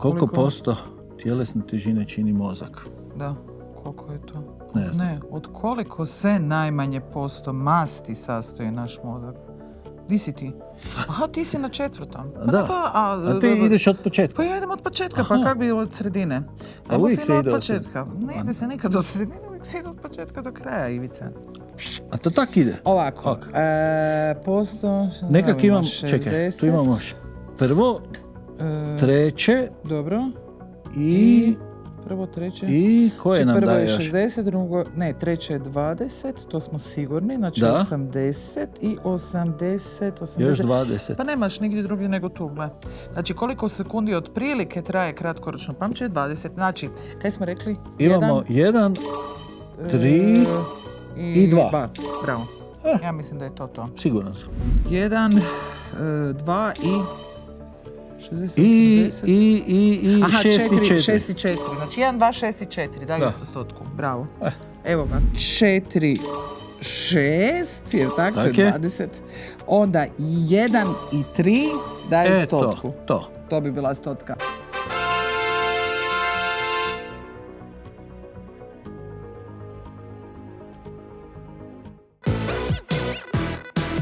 Koliko posto tjelesne težine čini mozak? Da, koliko je to? Ne znam. Ne, od koliko se najmanje posto masti sastoji naš mozak? Di si ti? Aha, ti si na 4. Da, a ti ideš od početka. Pa ja idem od početka, pa kak bi od sredine? Pa uvijek se od ide od početka. Ne ide se nikad od sredine, uvijek se ide od početka do kraja, Ivica. A to tak ide? Ovako, posto... Nekak imam, čekaj, tu imamo prvo, treće dobro. i... Prvo, treće... I koje nam prvo daje je još? 60, drugo... Ne, treće je 20, to smo sigurni, znači Da. 80 i 80... Još 20. Pa nemaš nigdje drugdje nego tu, gle. Znači, koliko sekundi otprilike traje kratkoročno pamćenje? 20. Znači, kaj smo rekli? Imamo 1, 3 i 2. Bravo. Ja mislim da je to. Siguran sam. 1, 2 i... 60, I 80... Aha, 6 i 4. 6 i 4. Znači 1, 2, 6 i 4. Daj isto stotku. Bravo. Evo ga. 4, 6, jer tako, to je 20. Onda 1 i 3 daju stotku. To. To bi bila stotka.